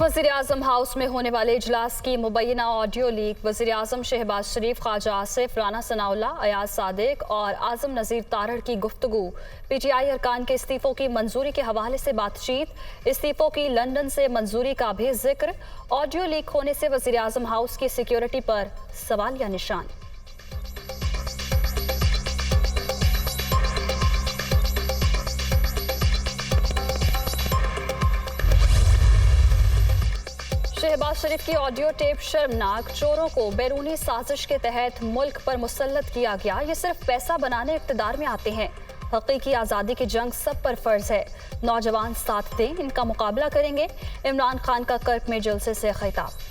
वज़ीर-ए-आज़म हाउस में होने वाले इजलास की मुबैना ऑडियो लीक। वज़ीर-ए-आज़म शहबाज शरीफ, ख्वाजा आसिफ, राना सनाउल्लाह, अयाज सादिक और आज़म नज़ीर तारड़ की गुफ्तगू। PTI अरकान के इस्तीफ़ों की मंजूरी के हवाले से बातचीत। इस्तीफ़ों की लंदन से मंजूरी का भी जिक्र। ऑडियो लीक होने से वज़ीर-ए-आज़म हाउस की सिक्योरिटी पर सवालिया निशान। शहबाज शरीफ की ऑडियो टेप शर्मनाक। चोरों को बैरूनी साजिश के तहत मुल्क पर मुसल्लत किया गया। ये सिर्फ पैसा बनाने इक़्तिदार में आते हैं। हकीकी आज़ादी की जंग सब पर फर्ज है। नौजवान साथ दें, इनका मुकाबला करेंगे। इमरान खान का कर्क में जलसे से खिताब।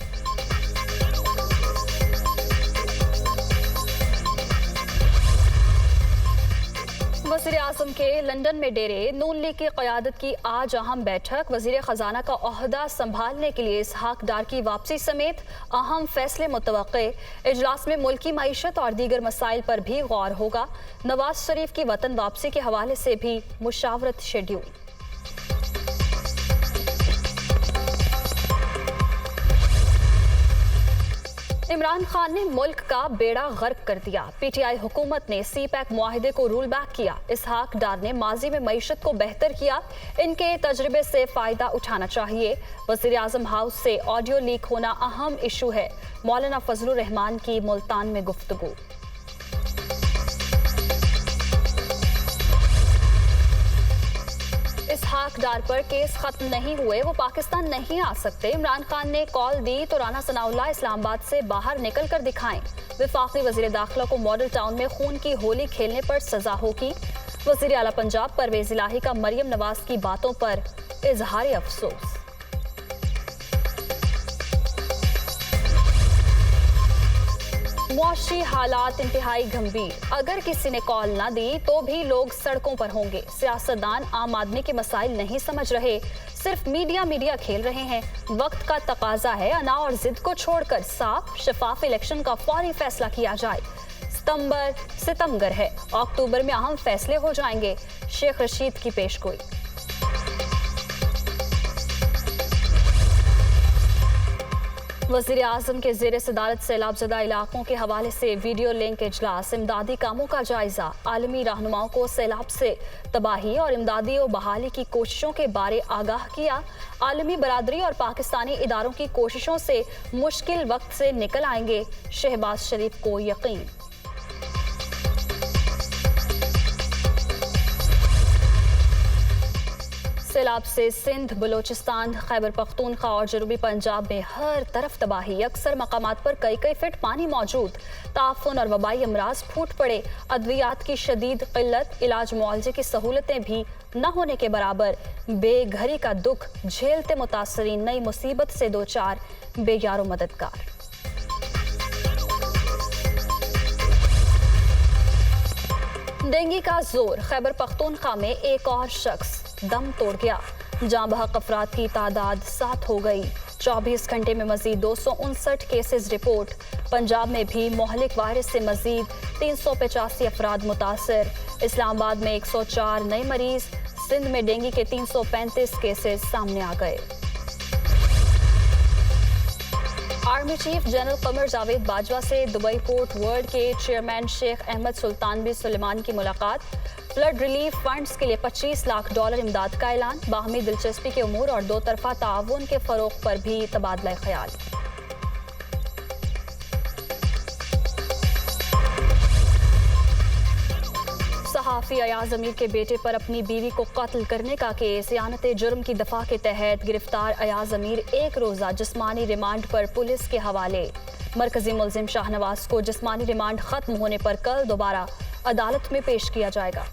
वज़ीर-ए-आज़म के लंदन में डेरे। नून लीग की क़यादत की आज अहम बैठक। वज़ीर ख़जाना का ओहदा संभालने के लिए इसहाक डार की वापसी समेत अहम फैसले मुतवक्के। इजलास में मुल्की मईशत और दीगर मसाइल पर भी गौर होगा। नवाज शरीफ की वतन वापसी के हवाले से भी मुशावरत शेड्यूल। इमरान खान ने मुल्क का बेड़ा गर्क कर दिया। PTI हुकूमत ने CPEC मुआहिदे को रूल बैक किया। इसहाक डार ने माजी में मईशत को बेहतर किया। इनके तजर्बे से फायदा उठाना चाहिए। वज़ीर-ए-आज़म हाउस से ऑडियो लीक होना अहम इशू है। मौलाना फजलुर रहमान की मुल्तान में गुफ्तगू। इसहाक डार पर केस खत्म नहीं हुए, वो पाकिस्तान नहीं आ सकते। इमरान खान ने कॉल दी तो राना सनाउल्लाह इस्लामाबाद से बाहर निकल कर दिखाएं। वफाकी वज़ीर दाखिला को मॉडल टाउन में खून की होली खेलने पर सजा होगी। वज़ीर आला पंजाब परवेज इलाही का मरियम नवाज की बातों पर इजहार अफसोस। मुआशी हालात इंतहाई गंभीर। अगर किसी ने कॉल ना दी तो भी लोग सड़कों पर होंगे। सियासतदान आम आदमी के मसाइल नहीं समझ रहे, सिर्फ मीडिया खेल रहे हैं। वक्त का तकाजा है अना और जिद को छोड़कर साफ शफाफ इलेक्शन का फौरी फैसला किया जाए। सितंबर है, अक्टूबर में अहम फैसले हो जाएंगे। शेख रशीद की पेशगोई। वज़ीर-ए-आज़म के ज़ेरे सदारत सैलाबज़दा इलाकों के हवाले से वीडियो लिंक इजलास। इमदादी कामों का जायजा। आलमी रहनुमाओं को सैलाब से तबाही और इमदादी और बहाली की कोशिशों के बारे आगाह किया। आलमी बरादरी और पाकिस्तानी इदारों की कोशिशों से मुश्किल वक्त से निकल आएंगे, शहबाज शरीफ को यकीन। सैलाब से सिंध, बलोचिस्तान, खैबर पख्तूनख्वा और जनूबी पंजाब में हर तरफ तबाही। अक्सर मकामात पर कई फीट पानी मौजूद। ताफुन और वबाई अमराज फूट पड़े। अद्वियात की शदीद किल्लत। इलाज मुआवजे की सहूलतें भी न होने के बराबर। बेघरी का दुख झेलते मुतासरीन नई मुसीबत से दो चार, बेयारो मददगार। डेंगू का जोर। खैबर पख्तूनख्वा में एक और शख्स दम तोड़ गया। जाँ बहक अफराद की तादाद 7 हो गई। 24 घंटे में मजीद 259 केसेस रिपोर्ट। पंजाब में भी मोहलिक वायरस से मजीद 385 अफराद मुतासर। इस्लामाबाद में 104 नए मरीज। सिंध में डेंगू के 335 केसेस सामने आ गए। Army chief general Qamar Javed Bajwa से दुबई पोर्ट वर्ल्ड के चेयरमैन शेख अहमद सुल्तान बिन सुलेमान की मुलाकात। फ्लड रिलीफ फंड्स के लिए $25 लाख इमदाद का ऐलान। बाहमी दिलचस्पी के उमूर और दो तरफा ताउन के फरोग पर भी तबादला ख्याल। सहाफ़ी अयाज अमीर के बेटे पर अपनी बीवी को कत्ल करने का केस। इयानत जुर्म की दफा के तहत गिरफ्तार अयाज अमीर एक रोज़ा जिस्मानी रिमांड पर पुलिस के हवाले। मरकजी मुलजिम शाहनवाज को जिस्मानी रिमांड खत्म होने पर कल दोबारा अदालत में पेश किया जाएगा।